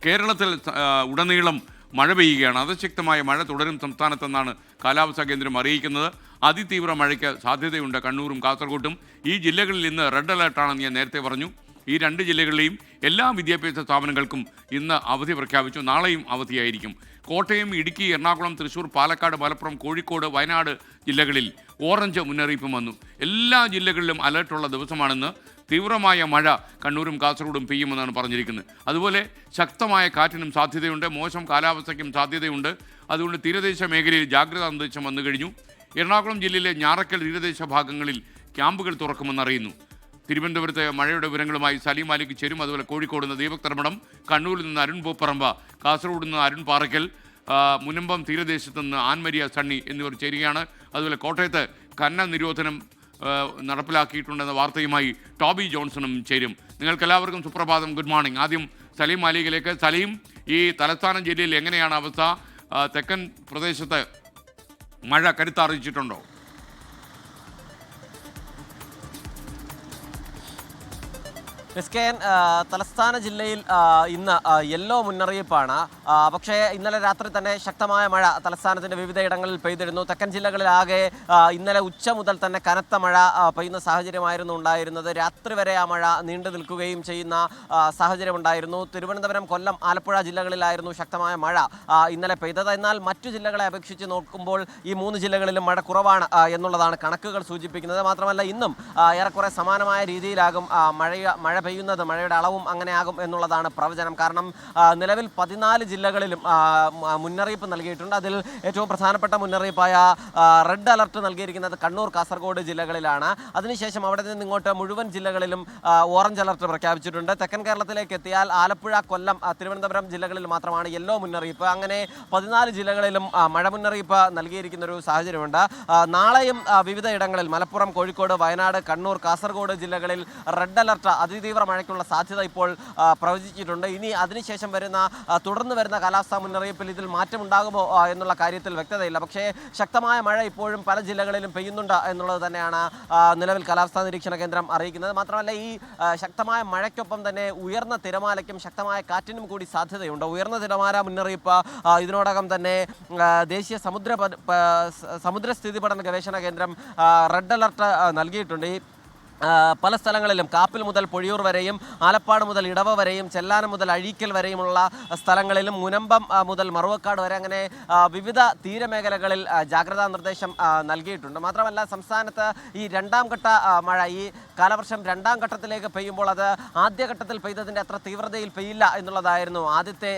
കേരളത്തിൽ ഉടനീളം മഴ പെയ്യുകയാണ്. അതിശക്തമായ മഴ തുടരും സംസ്ഥാനത്തെന്നാണ് കാലാവസ്ഥാ കേന്ദ്രം അറിയിക്കുന്നത്. അതിതീവ്ര മഴയ്ക്ക് സാധ്യതയുണ്ട് കണ്ണൂരും കാസർഗോട്ടും. ഈ ജില്ലകളിൽ ഇന്ന് റെഡ് അലർട്ടാണെന്ന് ഞാൻ നേരത്തെ പറഞ്ഞു. ഈ രണ്ട് ജില്ലകളിലെയും എല്ലാ വിദ്യാഭ്യാസ സ്ഥാപനങ്ങൾക്കും ഇന്ന് അവധി പ്രഖ്യാപിച്ചു. നാളെയും അവധിയായിരിക്കും. കോട്ടയം, ഇടുക്കി, എറണാകുളം, തൃശ്ശൂർ, പാലക്കാട്, മലപ്പുറം, കോഴിക്കോട്, വയനാട് ജില്ലകളിൽ ഓറഞ്ച് മുന്നറിയിപ്പും വന്നു. എല്ലാ ജില്ലകളിലും അലർട്ടുള്ള ദിവസമാണെന്ന്. തീവ്രമായ മഴ കണ്ണൂരും കാസർഗോഡും പെയ്യുമെന്നാണ് പറഞ്ഞിരിക്കുന്നത്. അതുപോലെ ശക്തമായ കാറ്റിനും സാധ്യതയുണ്ട്, മോശം കാലാവസ്ഥയ്ക്കും സാധ്യതയുണ്ട്. അതുകൊണ്ട് തീരദേശ മേഖലയിൽ ജാഗ്രതാ നിർദ്ദേശം വന്നു കഴിഞ്ഞു. എറണാകുളം ജില്ലയിലെ ഞാറക്കൽ തീരദേശ ഭാഗങ്ങളിൽ ക്യാമ്പുകൾ തുറക്കുമെന്നറിയുന്നു. തിരുവനന്തപുരത്തെ മഴയുടെ വിവരങ്ങളുമായി സലീം മാലിക് ചേരും. അതുപോലെ കോഴിക്കോട് നിന്ന് ദീപക് തർമ്മടം, കണ്ണൂരിൽ നിന്ന് അരുൺ പൂപ്പറമ്പ, കാസർഗോഡ് നിന്ന് അരുൺ പാറയ്ക്കൽ, മുനമ്പം തീരദേശത്ത് നിന്ന് ആൻമരിയ സണ്ണി എന്നിവർ ചേരുകയാണ്. അതുപോലെ കോട്ടയത്ത് കന്ന നിരോധനം നടപ്പിലാക്കിയിട്ടുണ്ടെന്ന വാർത്തയുമായി ടോബി ജോൺസണും ചേരും. നിങ്ങൾക്കെല്ലാവർക്കും സുപ്രഭാതം, ഗുഡ് മോർണിംഗ്. ആദ്യം സലീം മാലികിലേക്ക്. സലീം, ഈ തലസ്ഥാന ജില്ലയിൽ എങ്ങനെയാണ് അവസ്ഥ? തെക്കൻ പ്രദേശത്ത് മഴ കരുത്താർജിച്ചിട്ടുണ്ടോ? തലസ്ഥാന ജില്ലയിൽ ഇന്ന് യെല്ലോ മുന്നറിയിപ്പാണ്. പക്ഷേ ഇന്നലെ രാത്രി തന്നെ ശക്തമായ മഴ തലസ്ഥാനത്തിൻ്റെ വിവിധയിടങ്ങളിൽ പെയ്തിരുന്നു. തെക്കൻ ജില്ലകളിലാകെ ഇന്നലെ ഉച്ച മുതൽ തന്നെ കനത്ത മഴ പെയ്യുന്ന സാഹചര്യമായിരുന്നു ഉണ്ടായിരുന്നത്. രാത്രി വരെ ആ മഴ നീണ്ടു നിൽക്കുകയും ചെയ്യുന്ന സാഹചര്യമുണ്ടായിരുന്നു. തിരുവനന്തപുരം, കൊല്ലം, ആലപ്പുഴ ജില്ലകളിലായിരുന്നു ശക്തമായ മഴ ഇന്നലെ പെയ്തത്. എന്നാൽ മറ്റു ജില്ലകളെ അപേക്ഷിച്ച് നോക്കുമ്പോൾ ഈ മൂന്ന് ജില്ലകളിലും മഴ കുറവാണ് എന്നുള്ളതാണ് കണക്കുകൾ സൂചിപ്പിക്കുന്നത്. മാത്രമല്ല ഇന്നും ഏറെക്കുറെ സമാനമായ രീതിയിലാകും മഴ പെയ്യുന്നത്. മഴയുടെ അളവും അങ്ങനെയാകും എന്നുള്ളതാണ് പ്രവചനം. കാരണം നിലവിൽ 14 ജില്ലകളിലും മുന്നറിയിപ്പ് നൽകിയിട്ടുണ്ട്. അതിൽ ഏറ്റവും പ്രധാനപ്പെട്ട മുന്നറിയിപ്പായ റെഡ് അലർട്ട് നൽകിയിരിക്കുന്നത് കണ്ണൂർ, കാസർഗോഡ് ജില്ലകളിലാണ്. അതിനുശേഷം അവിടെ നിന്ന് ഇങ്ങോട്ട് മുഴുവൻ ജില്ലകളിലും ഓറഞ്ച് അലർട്ട് പ്രഖ്യാപിച്ചിട്ടുണ്ട്. തെക്കൻ കേരളത്തിലേക്ക് എത്തിയാൽ ആലപ്പുഴ, കൊല്ലം, തിരുവനന്തപുരം ജില്ലകളിൽ മാത്രമാണ് യെല്ലോ മുന്നറിയിപ്പ്. അങ്ങനെ 14 ജില്ലകളിലും മഴ മുന്നറിയിപ്പ് നൽകിയിരിക്കുന്ന ഒരു സാഹചര്യമുണ്ട്. നാളെയും വിവിധ ഇടങ്ങളിൽ മലപ്പുറം, കോഴിക്കോട്, വയനാട്, കണ്ണൂർ, കാസർഗോഡ് ജില്ലകളിൽ റെഡ് അലർട്ട്, അതിതീവ്ര മഴയ്ക്കുള്ള സാധ്യത ഇപ്പോൾ പ്രവചിച്ചിട്ടുണ്ട്. ഇനി അതിനുശേഷം തുടർന്ന് വരുന്ന കാലാവസ്ഥാ മുന്നറിയിപ്പിൽ ഇതിൽ മാറ്റമുണ്ടാകുമോ എന്നുള്ള കാര്യത്തിൽ വ്യക്തതയില്ല. പക്ഷേ ശക്തമായ മഴ ഇപ്പോഴും പല ജില്ലകളിലും പെയ്യുന്നുണ്ട് എന്നുള്ളത് തന്നെയാണ് നിലവിൽ കാലാവസ്ഥാ നിരീക്ഷണ കേന്ദ്രം അറിയിക്കുന്നത്. മാത്രമല്ല ഈ ശക്തമായ മഴയ്ക്കൊപ്പം തന്നെ ഉയർന്ന തിരമാലയ്ക്കും ശക്തമായ കാറ്റിനും കൂടി സാധ്യതയുണ്ട്. ഉയർന്ന തിരമാല മുന്നറിയിപ്പ് ഇതിനോടകം തന്നെ ദേശീയ സമുദ്രസ്ഥിതി പഠന ഗവേഷണ കേന്ദ്രം റെഡ് അലർട്ട് നൽകിയിട്ടുണ്ട്. പല സ്ഥലങ്ങളിലും കാപ്പിൽ മുതൽ പൊഴിയൂർ വരെയും ആലപ്പാട് മുതൽ ഇടവ വരെയും ചെല്ലാനം മുതൽ അഴീക്കൽ വരെയുമുള്ള സ്ഥലങ്ങളിലും മുനമ്പം മുതൽ മറുവക്കാട് വരെ അങ്ങനെ വിവിധ തീരമേഖലകളിൽ ജാഗ്രതാ നിർദ്ദേശം നൽകിയിട്ടുണ്ട്. മാത്രമല്ല സംസ്ഥാനത്ത് ഈ രണ്ടാം ഘട്ട മഴ, ഈ കാലവർഷം രണ്ടാം ഘട്ടത്തിലേക്ക് പെയ്യുമ്പോൾ അത് ആദ്യഘട്ടത്തിൽ പെയ്തതിൻ്റെ അത്ര തീവ്രതയിൽ പെയ്യില്ല എന്നുള്ളതായിരുന്നു ആദ്യത്തെ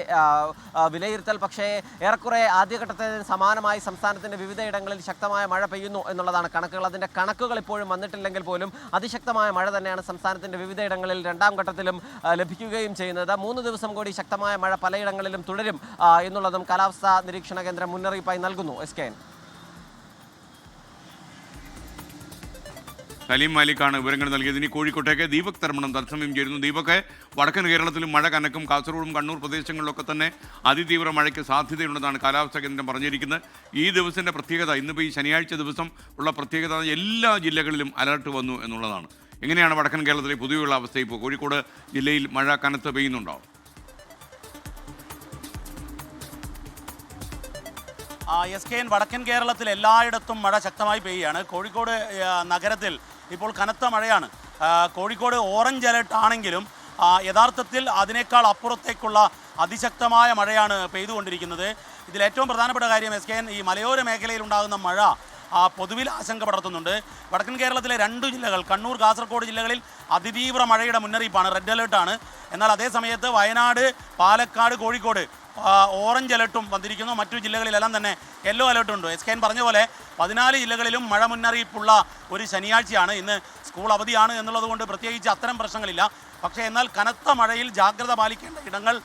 വിലയിരുത്തൽ. പക്ഷേ ഏറെക്കുറെ ആദ്യഘട്ടത്തിന് സമാനമായി സംസ്ഥാനത്തിൻ്റെ വിവിധയിടങ്ങളിൽ ശക്തമായ മഴ പെയ്യുന്നു എന്നുള്ളതാണ് കണക്കുകൾ. അതിൻ്റെ കണക്കുകൾ ഇപ്പോഴും വന്നിട്ടില്ലെങ്കിൽ പോലും അതിശക്തമായ മഴ തന്നെയാണ് സംസ്ഥാനത്തിൻ്റെ വിവിധയിടങ്ങളിൽ രണ്ടാം ഘട്ടത്തിലും ലഭിക്കുകയും ചെയ്യുന്നത്. 3 ദിവസം കൂടി ശക്തമായ മഴ പലയിടങ്ങളിലും തുടരും എന്നുള്ളതും കാലാവസ്ഥാ നിരീക്ഷണ കേന്ദ്രം മുന്നറിയിപ്പായി നൽകുന്നു. SKN സലീം മാലിക്കാണ് വിവരങ്ങൾ നൽകിയത്. ഇനി കോഴിക്കോട്ടേക്ക് ദീപക് തർമ്മണം തത്സമയം ചേരുന്നു. ദീപക്, വടക്കൻ കേരളത്തിലും മഴ കനക്കും. കാസർഗോഡും കണ്ണൂർ പ്രദേശങ്ങളിലൊക്കെ തന്നെ അതിതീവ്ര മഴയ്ക്ക് സാധ്യതയുണ്ടെന്നാണ് കാലാവസ്ഥാ കേന്ദ്രം പറഞ്ഞിരിക്കുന്നത്. ഈ ദിവസത്തിൻ്റെ പ്രത്യേകത, ഇന്നിപ്പോൾ ഈ ശനിയാഴ്ച ദിവസം ഉള്ള പ്രത്യേകത എല്ലാ ജില്ലകളിലും അലർട്ട് വന്നു എന്നുള്ളതാണ്. എങ്ങനെയാണ് വടക്കൻ കേരളത്തിലെ പൊതുവെയുള്ള അവസ്ഥ? ഇപ്പോൾ കോഴിക്കോട് ജില്ലയിൽ മഴ കനത്ത് പെയ്യുന്നുണ്ടോ? SKN വടക്കൻ കേരളത്തിൽ എല്ലായിടത്തും മഴ ശക്തമായി പെയ്യുകയാണ്. കോഴിക്കോട് നഗരത്തിൽ ഇപ്പോൾ കനത്ത മഴയാണ്. കോഴിക്കോട് ഓറഞ്ച് അലർട്ട് ആണെങ്കിലും യഥാർത്ഥത്തിൽ അതിനേക്കാൾ അപ്പുറത്തേക്കുള്ള അതിശക്തമായ മഴയാണ് പെയ്തുകൊണ്ടിരിക്കുന്നത്. ഇതിൽ ഏറ്റവും പ്രധാനപ്പെട്ട കാര്യം SKN ഈ മലയോര മേഖലയിൽ ഉണ്ടാകുന്ന മഴ പൊതുവിൽ ആശങ്ക പടർത്തുന്നുണ്ട്. വടക്കൻ കേരളത്തിലെ 2 ജില്ലകൾ, കണ്ണൂർ, കാസർഗോഡ് ജില്ലകളിൽ അതിതീവ്ര മഴയുടെ മുന്നറിയിപ്പാണ്, റെഡ് അലേർട്ടാണ്. എന്നാൽ അതേ സമയത്ത് വയനാട്, പാലക്കാട്, കോഴിക്കോട് ഓറഞ്ച് അലർട്ടും വന്നിരിക്കുന്നു. മറ്റു ജില്ലകളിലെല്ലാം തന്നെ യെല്ലോ അലർട്ടുണ്ട്. SKN പറഞ്ഞ പോലെ 14 ജില്ലകളിലും മഴ മുന്നറിയിപ്പുള്ള ഒരു ശനിയാഴ്ചയാണ്. ഇന്ന് സ്കൂൾ അവധിയാണ് എന്നുള്ളത് കൊണ്ട് പ്രത്യേകിച്ച് അത്തരം പ്രശ്നങ്ങളില്ല. പക്ഷേ എന്നാൽ കനത്ത മഴയിൽ ജാഗ്രത പാലിക്കേണ്ട ഇടങ്ങൾ,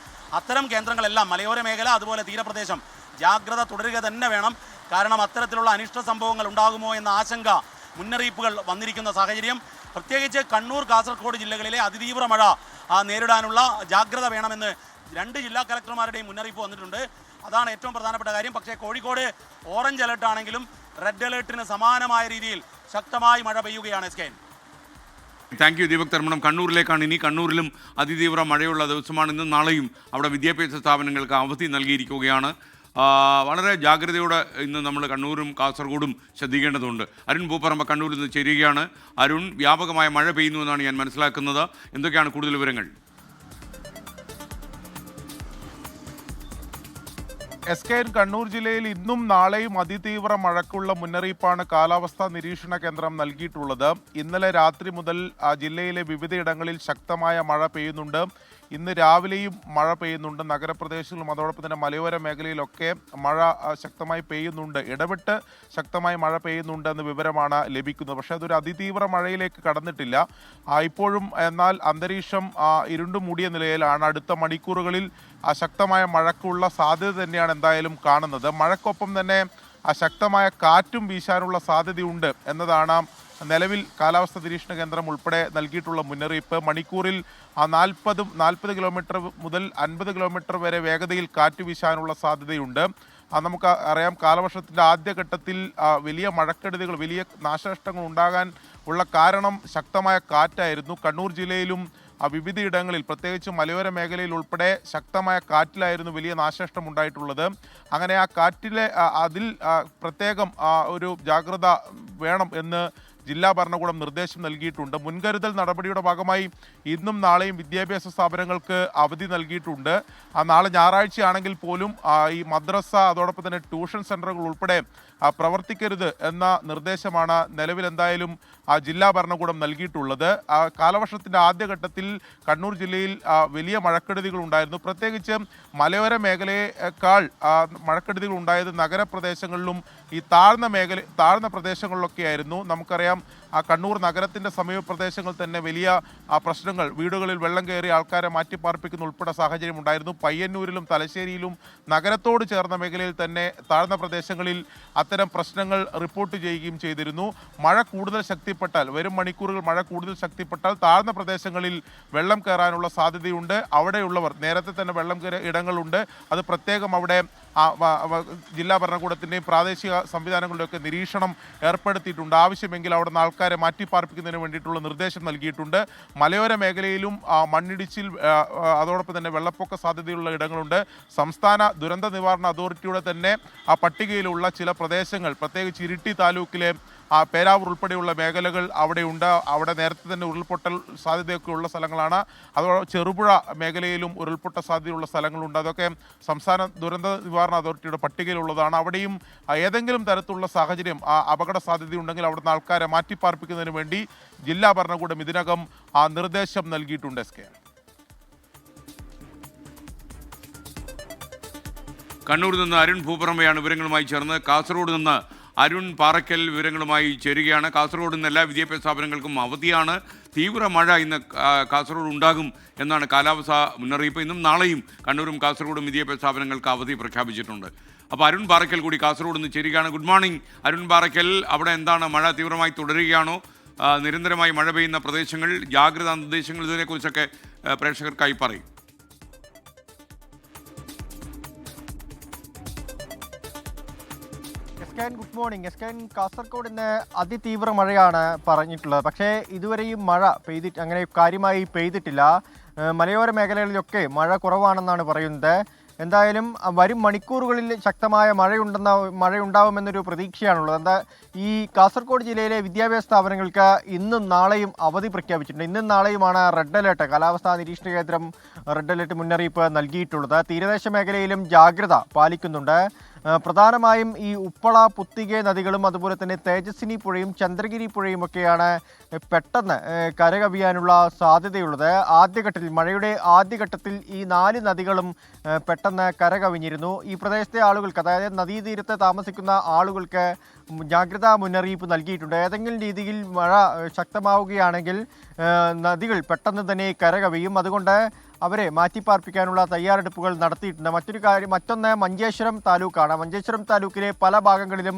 അത്തരം കേന്ദ്രങ്ങളെല്ലാം മലയോര മേഖല, അതുപോലെ തീരപ്രദേശം ജാഗ്രത തുടരുക തന്നെ വേണം. കാരണം അത്തരത്തിലുള്ള അനിഷ്ട സംഭവങ്ങൾ ഉണ്ടാകുമോ എന്ന ആശങ്ക, മുന്നറിയിപ്പുകൾ വന്നിരിക്കുന്ന സാഹചര്യം. പ്രത്യേകിച്ച് കണ്ണൂർ, കാസർഗോഡ് ജില്ലകളിലെ അതിതീവ്ര മഴ നേരിടാനുള്ള ജാഗ്രത വേണമെന്ന് 2 ജില്ലാ കളക്ടർമാരുടെയും മുന്നറിയിപ്പ് വന്നിട്ടുണ്ട്. അതാണ് ഏറ്റവും പ്രധാനപ്പെട്ട കാര്യം. പക്ഷേ കോഴിക്കോട് ഓറഞ്ച് അലർട്ട് ആണെങ്കിലും റെഡ് അലർട്ടിന് സമാനമായ രീതിയിൽ ശക്തമായി മഴ പെയ്യുകയാണ്. SKN താങ്ക് യു ദീപക് തർമ്മണം. കണ്ണൂരിലേക്കാണ് ഇനി. കണ്ണൂരിലും അതിതീവ്ര മഴയുള്ള ദിവസമാണ്. ഇന്നും നാളെയും അവിടെ വിദ്യാഭ്യാസ സ്ഥാപനങ്ങൾക്ക് അവധി നൽകിയിരിക്കുകയാണ്. വളരെ ജാഗ്രതയോടെ ഇന്ന് നമ്മൾ കണ്ണൂരും കാസർഗോഡും ശ്രദ്ധിക്കേണ്ടതുണ്ട്. അരുൺ പൂപ്പറമ്പ കണ്ണൂരിൽ നിന്ന് ചേരുകയാണ്. അരുൺ, വ്യാപകമായ മഴ പെയ്യുന്നുവെന്നാണ് ഞാൻ മനസ്സിലാക്കുന്നത്. എന്തൊക്കെയാണ് കൂടുതൽ വിവരങ്ങൾ? SKN കണ്ണൂർ ജില്ലയിൽ ഇന്നും നാളെയും അതിതീവ്ര മഴയ്ക്കുള്ള മുന്നറിയിപ്പാണ് കാലാവസ്ഥാ നിരീക്ഷണ കേന്ദ്രം നൽകിയിട്ടുള്ളത്. ഇന്നലെ രാത്രി മുതൽ ജില്ലയിലെ വിവിധയിടങ്ങളിൽ ശക്തമായ മഴ പെയ്യുന്നുണ്ട്. ഇന്ന് രാവിലെയും മഴ പെയ്യുന്നുണ്ട്. നഗരപ്രദേശങ്ങളിലും അതോടൊപ്പം തന്നെ മലയോര മേഖലയിലൊക്കെ മഴ ശക്തമായി പെയ്യുന്നുണ്ട്. ഇടവിട്ട് ശക്തമായി മഴ പെയ്യുന്നുണ്ട് എന്ന വിവരമാണ് ലഭിക്കുന്നത്. പക്ഷേ അതൊരു അതിതീവ്ര മഴയിലേക്ക് കടന്നിട്ടില്ല ഇപ്പോഴും. എന്നാൽ അന്തരീക്ഷം ഇരുണ്ടു മൂടിയ നിലയിലാണ്. അടുത്ത മണിക്കൂറുകളിൽ ശക്തമായ മഴയ്ക്കുള്ള സാധ്യത തന്നെയാണ് എന്തായാലും കാണുന്നത്. മഴയ്ക്കൊപ്പം തന്നെ ശക്തമായ കാറ്റും വീശാനുള്ള സാധ്യതയുണ്ട് എന്നതാണ് നിലവിൽ കാലാവസ്ഥാ നിരീക്ഷണ കേന്ദ്രം ഉൾപ്പെടെ നൽകിയിട്ടുള്ള മുന്നറിയിപ്പ്. മണിക്കൂറിൽ 40 കിലോമീറ്റർ മുതൽ 50 കിലോമീറ്റർ വരെ വേഗതയിൽ കാറ്റ് വീശാനുള്ള സാധ്യതയുണ്ട്. നമുക്ക് അറിയാം, കാലവർഷത്തിൻ്റെ ആദ്യഘട്ടത്തിൽ വലിയ മഴക്കെടുതികൾ, വലിയ നാശനഷ്ടങ്ങൾ ഉണ്ടാകാൻ ഉള്ള കാരണം ശക്തമായ കാറ്റായിരുന്നു. കണ്ണൂർ ജില്ലയിലും വിവിധയിടങ്ങളിൽ, പ്രത്യേകിച്ച് മലയോര മേഖലയിൽ ഉൾപ്പെടെ ശക്തമായ കാറ്റിലായിരുന്നു വലിയ നാശനഷ്ടം ഉണ്ടായിട്ടുള്ളത്. അങ്ങനെ ആ കാറ്റിലെ അതിൽ പ്രത്യേകം ഒരു ജാഗ്രത വേണം എന്ന് ജില്ലാ ഭരണകൂടം നിർദ്ദേശം നൽകിയിട്ടുണ്ട്. മുൻകരുതൽ നടപടിയുടെ ഭാഗമായി ഇന്നും നാളെയും വിദ്യാഭ്യാസ സ്ഥാപനങ്ങൾക്ക് അവധി നൽകിയിട്ടുണ്ട്. നാളെ ഞായറാഴ്ചയാണെങ്കിൽ പോലും ഈ മദ്രസ അതോടൊപ്പം തന്നെ ട്യൂഷൻ സെൻ്ററുകൾ ഉൾപ്പെടെ പ്രവർത്തിക്കരുത് എന്ന നിർദ്ദേശമാണ് നിലവിൽ എന്തായാലും ജില്ലാ ഭരണകൂടം നൽകിയിട്ടുള്ളത്. കാലവർഷത്തിൻ്റെ ആദ്യഘട്ടത്തിൽ കണ്ണൂർ ജില്ലയിൽ വലിയ മഴക്കെടുതികൾ ഉണ്ടായിരുന്നു. പ്രത്യേകിച്ച് മലയോര മേഖലയേക്കാൾ മഴക്കെടുതികൾ ഉണ്ടായത് നഗരപ്രദേശങ്ങളിലും ഈ താഴ്ന്ന പ്രദേശങ്ങളിലൊക്കെയായിരുന്നു. നമുക്കറിയാം, കണ്ണൂർ നഗരത്തിൻ്റെ സമീപ പ്രദേശങ്ങൾ തന്നെ വലിയ പ്രശ്നങ്ങൾ, വീടുകളിൽ വെള്ളം കയറി ആൾക്കാരെ മാറ്റിപ്പാർപ്പിക്കുന്ന ഉൾപ്പെടെ സാഹചര്യം ഉണ്ടായിരുന്നു. പയ്യന്നൂരിലും തലശ്ശേരിയിലും നഗരത്തോട് ചേർന്ന മേഖലയിൽ തന്നെ താഴ്ന്ന പ്രദേശങ്ങളിൽ അത്തരം പ്രശ്നങ്ങൾ റിപ്പോർട്ട് ചെയ്യുകയും ചെയ്തിരുന്നു. മഴ കൂടുതൽ ശക്തിപ്പെട്ടാൽ, വരും മണിക്കൂറുകൾ മഴ കൂടുതൽ ശക്തിപ്പെട്ടാൽ താഴ്ന്ന പ്രദേശങ്ങളിൽ വെള്ളം കയറാനുള്ള സാധ്യതയുണ്ട്. അവിടെയുള്ളവർ, നേരത്തെ തന്നെ വെള്ളം കയറിയ ഇടങ്ങളുണ്ട്, അത് പ്രത്യേകം അവിടെ ജില്ലാ ഭരണകൂടത്തിൻ്റെയും പ്രാദേശിക സംവിധാനങ്ങളുടെയൊക്കെ നിരീക്ഷണം ഏർപ്പെടുത്തിയിട്ടുണ്ട്. ആവശ്യമെങ്കിൽ അവിടെ നിന്ന് ആൾക്കാരെ മാറ്റിപ്പാർപ്പിക്കുന്നതിന് വേണ്ടിയിട്ടുള്ള നിർദ്ദേശം നൽകിയിട്ടുണ്ട്. മലയോര മേഖലയിലും മണ്ണിടിച്ചിൽ അതോടൊപ്പം തന്നെ വെള്ളപ്പൊക്ക സാധ്യതയുള്ള ഇടങ്ങളുണ്ട്. സംസ്ഥാന ദുരന്ത നിവാരണ അതോറിറ്റിയുടെ തന്നെ പട്ടികയിലുള്ള ചില പ്രദേശങ്ങൾ, പ്രത്യേകിച്ച് ഇരിട്ടി താലൂക്കിലെ പേരാവൂർ ഉൾപ്പെടെയുള്ള മേഖലകൾ അവിടെയുണ്ട്. അവിടെ നേരത്തെ തന്നെ ഉരുൾപൊട്ടൽ സാധ്യതയൊക്കെ ഉള്ള സ്ഥലങ്ങളാണ്. അതോടെ ചെറുപുഴ മേഖലയിലും ഉരുൾപൊട്ട സാധ്യതയുള്ള സ്ഥലങ്ങളുണ്ട്. അതൊക്കെ സംസ്ഥാന ദുരന്ത നിവാരണ അതോറിറ്റിയുടെ പട്ടികയിലുള്ളതാണ്. അവിടെയും ഏതെങ്കിലും തരത്തിലുള്ള സാഹചര്യം, അപകട സാധ്യതയുണ്ടെങ്കിൽ അവിടുന്ന് ആൾക്കാരെ മാറ്റിപ്പാർപ്പിക്കുന്നതിന് വേണ്ടി ജില്ലാ ഭരണകൂടം ഇതിനകം നിർദ്ദേശം നൽകിയിട്ടുണ്ട്. കണ്ണൂരിൽ നിന്ന് അരുൺ പൂപ്പറമ്പയാണ് വിവരങ്ങളുമായി ചേർന്ന്. കാസർഗോഡ് നിന്ന് അരുൺ പാറയ്ക്കൽ വിവരങ്ങളുമായി ചേരുകയാണ്. കാസർഗോഡ് നിന്ന് എല്ലാ വിദ്യാഭ്യാസ സ്ഥാപനങ്ങൾക്കും അവധിയാണ്. തീവ്ര മഴ ഇന്ന് കാസർഗോഡ് ഉണ്ടാകും എന്നാണ് കാലാവസ്ഥാ മുന്നറിയിപ്പ്. ഇന്നും നാളെയും കണ്ണൂരും കാസർഗോഡും വിദ്യാഭ്യാസ സ്ഥാപനങ്ങൾക്ക് അവധി പ്രഖ്യാപിച്ചിട്ടുണ്ട്. അപ്പോൾ അരുൺ പാറയ്ക്കൽ കൂടി കാസർഗോഡ് നിന്ന് ചേരുകയാണ്. Good morning Arun Parackal. അവിടെ എന്താണ്, മഴ തീവ്രമായി തുടരുകയാണോ? നിരന്തരമായി മഴ പെയ്യുന്ന പ്രദേശങ്ങൾ, ജാഗ്രതാ നിർദ്ദേശങ്ങൾ, ഇതിനെക്കുറിച്ചൊക്കെ പ്രേക്ഷകർക്കായി പറയും. Good morning. കാസർഗോഡ് ഇന്ന് അതിതീവ്ര മഴയാണ് പറഞ്ഞിട്ടുള്ളത്. പക്ഷേ ഇതുവരെയും മഴ അങ്ങനെ കാര്യമായി പെയ്തിട്ടില്ല. മലയോര മേഖലകളിലൊക്കെ മഴ കുറവാണെന്നാണ് പറയുന്നത്. എന്തായാലും വരും മണിക്കൂറുകളിൽ ശക്തമായ മഴയുണ്ടാവുമെന്നൊരു പ്രതീക്ഷയാണുള്ളത്. ഈ കാസർഗോഡ് ജില്ലയിലെ വിദ്യാഭ്യാസ സ്ഥാപനങ്ങൾക്ക് ഇന്നും നാളെയും അവധി പ്രഖ്യാപിച്ചിട്ടുണ്ട്. ഇന്നും നാളെയുമാണ് റെഡ് അലേർട്ട്, കാലാവസ്ഥാ നിരീക്ഷണ കേന്ദ്രം റെഡ് അലേർട്ട് മുന്നറിയിപ്പ് നൽകിയിട്ടുള്ളത്. തീരദേശ മേഖലയിലും ജാഗ്രത പാലിക്കുന്നുണ്ട്. പ്രധാനമായും ഈ ഉപ്പള, പുത്തികെ നദികളും അതുപോലെ തന്നെ തേജസ്വിനി പുഴയും ചന്ദ്രഗിരി പുഴയും ഒക്കെയാണ് പെട്ടെന്ന് കരകവിയാനുള്ള സാധ്യതയുള്ളത്. ആദ്യഘട്ടത്തിൽ, മഴയുടെ ആദ്യഘട്ടത്തിൽ ഈ 4 നദികളും പെട്ടെന്ന് കരകവിഞ്ഞിരുന്നു. ഈ പ്രദേശത്തെ ആളുകൾക്ക്, അതായത് നദീതീരത്ത് താമസിക്കുന്ന ആളുകൾക്ക് ജാഗ്രതാ മുന്നറിയിപ്പ് നൽകിയിട്ടുണ്ട്. ഏതെങ്കിലും രീതിയിൽ മഴ ശക്തമാവുകയാണെങ്കിൽ നദികൾ പെട്ടെന്ന് തന്നെ കരകവിയും. അതുകൊണ്ട് അവരെ മാറ്റിപ്പാർപ്പിക്കാനുള്ള തയ്യാറെടുപ്പുകൾ നടത്തിയിട്ടുണ്ട്. മറ്റൊന്ന് മഞ്ചേശ്വരം താലൂക്കാണ്. മഞ്ചേശ്വരം താലൂക്കിലെ പല ഭാഗങ്ങളിലും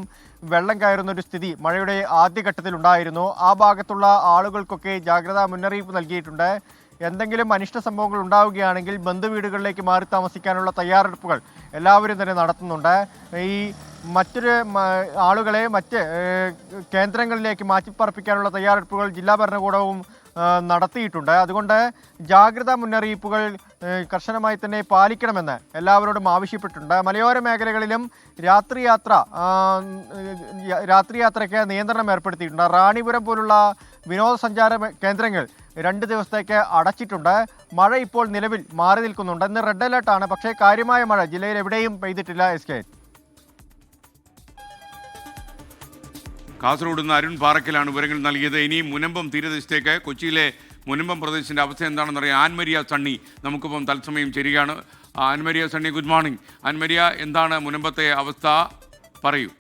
വെള്ളം കയറുന്ന ഒരു സ്ഥിതി മഴയുടെ ആദ്യഘട്ടത്തിൽ ഉണ്ടായിരുന്നു. ആ ഭാഗത്തുള്ള ആളുകൾക്കൊക്കെ ജാഗ്രതാ മുന്നറിയിപ്പ് നൽകിയിട്ടുണ്ട്. എന്തെങ്കിലും അനിഷ്ട സംഭവങ്ങൾ ഉണ്ടാവുകയാണെങ്കിൽ ബന്ധുവീടുകളിലേക്ക് മാറി താമസിക്കാനുള്ള തയ്യാറെടുപ്പുകൾ എല്ലാവരും തന്നെ നടത്തുന്നുണ്ട്. ഈ മറ്റൊരു ആളുകളെ മറ്റ് കേന്ദ്രങ്ങളിലേക്ക് മാറ്റിപ്പാർപ്പിക്കാനുള്ള തയ്യാറെടുപ്പുകൾ ജില്ലാ ഭരണകൂടവും നടത്തിയിട്ടുണ്ട്. അതുകൊണ്ട് ജാഗ്രതാ മുന്നറിയിപ്പുകൾ കർശനമായി തന്നെ പാലിക്കണമെന്ന് എല്ലാവരോടും ആവശ്യപ്പെട്ടിട്ടുണ്ട്. മലയോര മേഖലകളിലും രാത്രി യാത്രയ്ക്ക് നിയന്ത്രണം ഏർപ്പെടുത്തിയിട്ടുണ്ട്. റാണിപുരം പോലുള്ള വിനോദസഞ്ചാര കേന്ദ്രങ്ങൾ 2 ദിവസത്തേക്ക് അടച്ചിട്ടുണ്ട്. മഴ ഇപ്പോൾ നിലവിൽ മാറി നിൽക്കുന്നുണ്ട്. ഇന്ന് റെഡ് അലേർട്ടാണ്, പക്ഷേ കാര്യമായ മഴ ജില്ലയിൽ എവിടെയും പെയ്തിട്ടില്ല. SK കാസർഗോഡ് നിന്ന് അരുൺ പാറക്കലാണ് വിവരങ്ങൾ നൽകിയത്. ഇനി മുനമ്പം തീരദേശത്തേക്ക് കൊച്ചിയിലെ മുനമ്പം പ്രദേശത്തിൻ്റെ അവസ്ഥ എന്താണെന്നറിയാം ആൻമരിയ സണ്ണി നമുക്കിപ്പം തത്സമയം ചേരുകയാണ്. Ann Maria Sunny, good morning. ആൻമരിയ, എന്താണ് മുനമ്പത്തെ അവസ്ഥ, പറയൂ.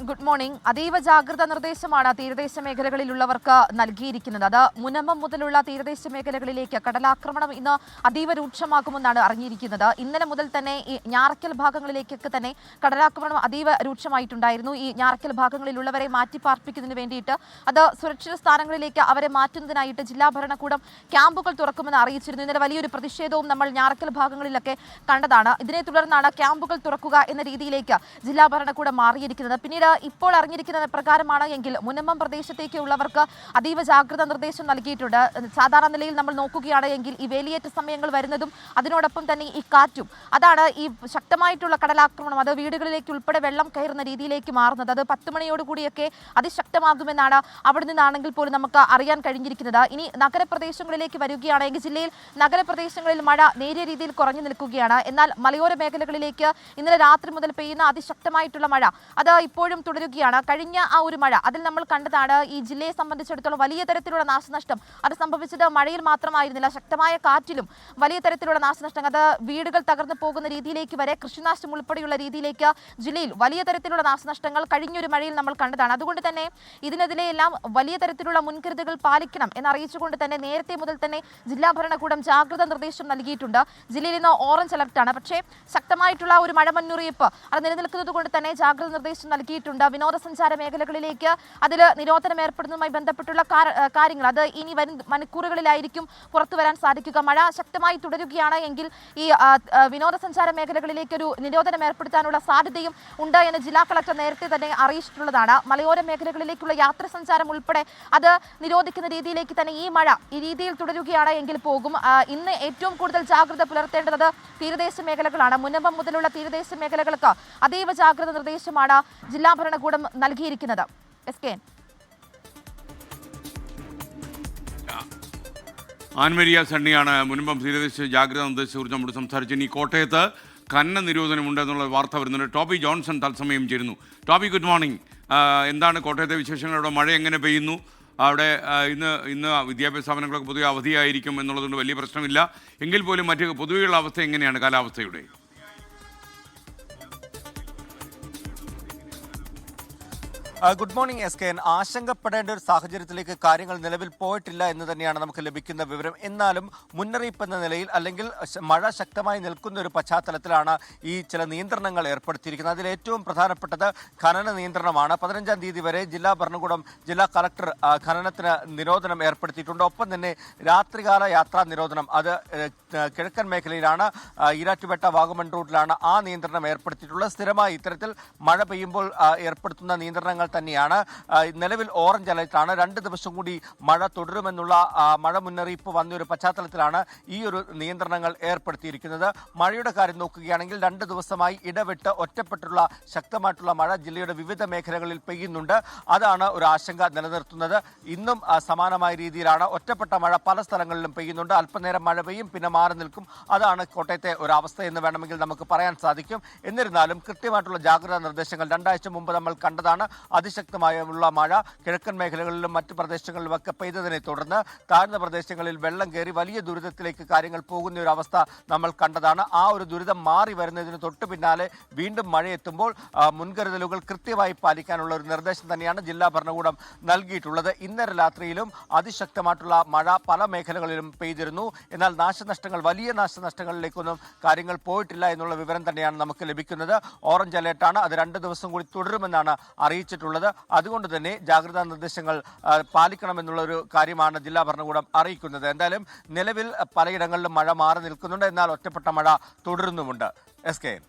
Good morning. അതീവ ജാഗ്രതാ നിർദ്ദേശമാണ് തീരദേശ മേഖലകളിലുള്ളവർക്ക് നൽകിയിരിക്കുന്നത്. അത് മുനമ്പം മുതലുള്ള തീരദേശ മേഖലകളിലേക്ക് കടലാക്രമണം ഇന്ന് അതീവ രൂക്ഷമാകുമെന്നാണ് അറിഞ്ഞിരിക്കുന്നത്. ഇന്നലെ മുതൽ തന്നെ ഈ ഞാറക്കൽ ഭാഗങ്ങളിലേക്കൊക്കെ തന്നെ കടലാക്രമണം അതീവ രൂക്ഷമായിട്ടുണ്ടായിരുന്നു. ഈ ഞാറക്കൽ ഭാഗങ്ങളിലുള്ളവരെ മാറ്റിപ്പാർപ്പിക്കുന്നതിന് വേണ്ടിയിട്ട് അത് സുരക്ഷിത സ്ഥാനങ്ങളിലേക്ക് അവരെ മാറ്റുന്നതിനായിട്ട് ജില്ലാ ഭരണകൂടം ക്യാമ്പുകൾ തുറക്കുമെന്ന് അറിയിച്ചിരുന്നു. ഇന്നലെ വലിയൊരു പ്രതിഷേധവും നമ്മൾ ഞാറക്കൽ ഭാഗങ്ങളിലൊക്കെ കണ്ടതാണ്. ഇതിനെ തുടർന്നാണ് ക്യാമ്പുകൾ തുറക്കുക എന്ന രീതിയിലേക്ക് ജില്ലാ ഭരണകൂടം മാറിയിരിക്കുന്നത്. പിന്നീട് ഇപ്പോൾ അറിഞ്ഞിരിക്കുന്ന പ്രകാരമാണ് എങ്കിൽ മുനമ്പം പ്രദേശത്തേക്കുള്ളവർക്ക് അതീവ ജാഗ്രതാ നിർദ്ദേശം നൽകിയിട്ടുണ്ട്. സാധാരണ നിലയിൽ നമ്മൾ നോക്കുകയാണ് എങ്കിൽ ഈ വേലിയേറ്റ സമയങ്ങൾ വരുന്നതും അതിനോടൊപ്പം തന്നെ ഈ കാറ്റും അതാണ് ഈ ശക്തമായിട്ടുള്ള കടലാക്രമണം, അത് വീടുകളിലേക്ക് ഉൾപ്പെടെ വെള്ളം കയറുന്ന രീതിയിലേക്ക് മാറുന്നത്. അത് 10 മണിയോടുകൂടിയൊക്കെ അതിശക്തമാകുമെന്നാണ് അവിടെ നിന്നാണെങ്കിൽ പോലും നമുക്ക് അറിയാൻ കഴിഞ്ഞിരിക്കുന്നത്. ഇനി നഗരപ്രദേശങ്ങളിലേക്ക് വരികയാണെങ്കിൽ ജില്ലയിൽ നഗരപ്രദേശങ്ങളിൽ മഴ നേരിയ രീതിയിൽ കുറഞ്ഞു നിൽക്കുകയാണ്. എന്നാൽ മലയോര മേഖലകളിലേക്ക് ഇന്നലെ രാത്രി മുതൽ പെയ്യുന്ന അതിശക്തമായിട്ടുള്ള മഴ അത് ഇപ്പോഴും തുടരുകയാണ്. കഴിഞ്ഞ ആ ഒരു മഴ അതിൽ നമ്മൾ കണ്ടതാണ് ഈ ജില്ലയെ സംബന്ധിച്ചിടത്തോളം വലിയ തരത്തിലുള്ള നാശനഷ്ടം അത് സംഭവിച്ചത് മഴയിൽ മാത്രമായിരുന്നില്ല, ശക്തമായ കാറ്റിലും വലിയ തരത്തിലുള്ള നാശനഷ്ടം, അത് വീടുകൾ തകർന്നു പോകുന്ന രീതിയിലേക്ക് വരെ കൃഷിനാശം ഉൾപ്പെടെയുള്ള രീതിയിലേക്ക് ജില്ലയിൽ വലിയ തരത്തിലുള്ള നാശനഷ്ടങ്ങൾ കഴിഞ്ഞൊരു മഴയിൽ നമ്മൾ കണ്ടതാണ്. അതുകൊണ്ട് തന്നെ ഇതിനെതിരെയെല്ലാം വലിയ തരത്തിലുള്ള മുൻകരുതലുകൾ പാലിക്കണം എന്നറിയിച്ചുകൊണ്ട് തന്നെ നേരത്തെ മുതൽ തന്നെ ജില്ലാ ഭരണകൂടം ജാഗ്രതാ നിർദ്ദേശം നൽകിയിട്ടുണ്ട്. ജില്ലയിൽ ഇന്ന് ഓറഞ്ച് അലർട്ടാണ്. പക്ഷേ ശക്തമായിട്ടുള്ള ഒരു മഴ മുന്നറിയിപ്പ് അത് നിലനിൽക്കുന്നത് കൊണ്ട് തന്നെ ജാഗ്രതാ നിർദ്ദേശം നൽകിയിട്ടുണ്ട്. വിനോദസഞ്ചാര മേഖലകളിലേക്ക് അതിൽ നിരോധനം ഏർപ്പെടുന്നതുമായി ബന്ധപ്പെട്ടുള്ള കാര്യങ്ങൾ അത് ഇനി വരും മണിക്കൂറുകളിലായിരിക്കും പുറത്തു വരാൻ സാധിക്കുക. മഴ ശക്തമായി തുടരുകയാണ് എങ്കിൽ ഈ വിനോദസഞ്ചാര മേഖലകളിലേക്ക് ഒരു നിരോധനം ഏർപ്പെടുത്താനുള്ള സാധ്യതയും ഉണ്ട് എന്ന് ജില്ലാ കളക്ടർ നേരത്തെ തന്നെ അറിയിച്ചിട്ടുള്ളതാണ്. മലയോര മേഖലകളിലേക്കുള്ള യാത്രാ സഞ്ചാരം ഉൾപ്പെടെ അത് നിരോധിക്കുന്ന രീതിയിലേക്ക് തന്നെ ഈ മഴ ഈ രീതിയിൽ തുടരുകയാണ് എങ്കിൽ പോകും. ഇന്ന് ഏറ്റവും കൂടുതൽ ജാഗ്രത പുലർത്തേണ്ടത് തീരദേശ മേഖലകളാണ്. മുനമ്പം മുതലുള്ള തീരദേശ മേഖലകൾക്ക് അതീവ ജാഗ്രത നിർദ്ദേശമാണ് ജില്ലാ ഭരണകൂടം നൽകിയിരിക്കുന്നത്. ആൻമരിയ സണ്ണിയാണ് മുൻപം തീരദേശ ജാഗ്രതാ നിർദ്ദേശത്തെക്കുറിച്ച് നമ്മോട് സംസാരിച്ചു. ഇനി കോട്ടയത്ത് ഖനന നിരോധനമുണ്ട് എന്നുള്ള വാർത്ത വരുന്നുണ്ട്. ടോബി ജോൺസൺ തത്സമയം ചേരുന്നു. Toby, good morning. എന്താണ് കോട്ടയത്തെ വിശേഷങ്ങൾ? അവിടെ മഴ എങ്ങനെ പെയ്യുന്നു? അവിടെ ഇന്ന് വിദ്യാഭ്യാസ സ്ഥാപനങ്ങളൊക്കെ പൊതുവെ അവധിയായിരിക്കും എന്നുള്ളതുകൊണ്ട് വലിയ പ്രശ്നമില്ല. എങ്കിൽ പോലും മറ്റ് പൊതുവെയുള്ള അവസ്ഥ എങ്ങനെയാണ് കാലാവസ്ഥയുടെ? Good morning SKN. ആശങ്കപ്പെടേണ്ട ഒരു സാഹചര്യത്തിലേക്ക് കാര്യങ്ങൾ നിലവിൽ പോയിട്ടില്ല എന്ന് തന്നെയാണ് നമുക്ക് ലഭിക്കുന്ന വിവരം. എന്നാലും മുന്നറിയിപ്പ് എന്ന നിലയിൽ അല്ലെങ്കിൽ മഴ ശക്തമായി നിൽക്കുന്ന ഒരു പശ്ചാത്തലത്തിലാണ് ഈ ചില നിയന്ത്രണങ്ങൾ ഏർപ്പെടുത്തിയിരിക്കുന്നത്. അതിൽ ഏറ്റവും പ്രധാനപ്പെട്ടത് ഖനന നിയന്ത്രണമാണ്. 15-ാം തീയതി വരെ ജില്ലാ ഭരണകൂടം, ജില്ലാ കളക്ടർ ഖനനത്തിന് നിരോധനം ഏർപ്പെടുത്തിയിട്ടുണ്ട്. ഒപ്പം തന്നെ രാത്രികാല യാത്രാ നിരോധനം അത് കിഴക്കൻ മേഖലയിലാണ്, ഈരാറ്റുപേട്ട വാഗമൺ റൂട്ടിലാണ് ആ നിയന്ത്രണം ഏർപ്പെടുത്തിയിട്ടുള്ളത്. സ്ഥിരമായി ഇത്തരത്തിൽ മഴ പെയ്യുമ്പോൾ ഏർപ്പെടുത്തുന്ന നിയന്ത്രണങ്ങൾ തന്നെയാണ്. നിലവിൽ ഓറഞ്ച് അലർട്ടാണ്. 2 ദിവസം കൂടി മഴ തുടരുമെന്നുള്ള മഴ മുന്നറിയിപ്പ് വന്ന ഒരു പശ്ചാത്തലത്തിലാണ് ഈ ഒരു നിയന്ത്രണങ്ങൾ ഏർപ്പെടുത്തിയിരിക്കുന്നത്. മഴയുടെ കാര്യം നോക്കുകയാണെങ്കിൽ 2 ദിവസമായി ഇടവിട്ട് ഒറ്റപ്പെട്ടുള്ള ശക്തമായിട്ടുള്ള മഴ ജില്ലയുടെ വിവിധ മേഖലകളിൽ പെയ്യുന്നുണ്ട്. അതാണ് ഒരു ആശങ്ക നിലനിർത്തുന്നത്. ഇന്നും സമാനമായ രീതിയിലാണ് ഒറ്റപ്പെട്ട മഴ പല സ്ഥലങ്ങളിലും പെയ്യുന്നുണ്ട്. അല്പനേരം മഴ പെയ്യും, പിന്നെ മാറി നിൽക്കും. അതാണ് കോട്ടയത്തെ ഒരു അവസ്ഥ എന്ന് വേണമെങ്കിൽ നമുക്ക് പറയാൻ സാധിക്കും. എന്നിരുന്നാലും കൃത്യമായിട്ടുള്ള ജാഗ്രതാ നിർദ്ദേശങ്ങൾ 2 ആഴ്ച മുമ്പ് നമ്മൾ കണ്ടതാണ്. അതിശക്തമായുള്ള മഴ കിഴക്കൻ മേഖലകളിലും മറ്റു പ്രദേശങ്ങളിലുമൊക്കെ പെയ്തതിനെ തുടർന്ന് താഴ്ന്ന പ്രദേശങ്ങളിൽ വെള്ളം കയറി വലിയ ദുരിതത്തിലേക്ക് കാര്യങ്ങൾ പോകുന്ന ഒരു അവസ്ഥ നമ്മൾ കണ്ടതാണ്. ആ ഒരു ദുരിതം മാറി വരുന്നതിന് തൊട്ടു പിന്നാലെ വീണ്ടും മഴയെത്തുമ്പോൾ മുൻകരുതലുകൾ കൃത്യമായി പാലിക്കാനുള്ള ഒരു നിർദ്ദേശം തന്നെയാണ് ജില്ലാ ഭരണകൂടം നൽകിയിട്ടുള്ളത്. ഇന്നലെ രാത്രിയിലും അതിശക്തമായിട്ടുള്ള മഴ പല മേഖലകളിലും പെയ്തിരുന്നു. എന്നാൽ വലിയ നാശനഷ്ടങ്ങളിലേക്കൊന്നും കാര്യങ്ങൾ പോയിട്ടില്ല എന്നുള്ള വിവരം തന്നെയാണ് നമുക്ക് ലഭിക്കുന്നത്. ഓറഞ്ച് അലേർട്ടാണ്. അത് 2 ദിവസം കൂടി തുടരുമെന്നാണ് അറിയിച്ചിട്ടുള്ളത്. അതുകൊണ്ട് തന്നെ ജാഗ്രതാ നിർദ്ദേശങ്ങൾ പാലിക്കണമെന്നുള്ള ഒരു കാര്യമാണ് ജില്ലാ ഭരണകൂടം അറിയിക്കുന്നത്. എന്തായാലും നിലവിൽ പലയിടങ്ങളിലും മഴ മാറി നിൽക്കുന്നുണ്ട്. എന്നാൽ ഒറ്റപ്പെട്ട മഴ തുടരുന്നുമുണ്ട്. SKN.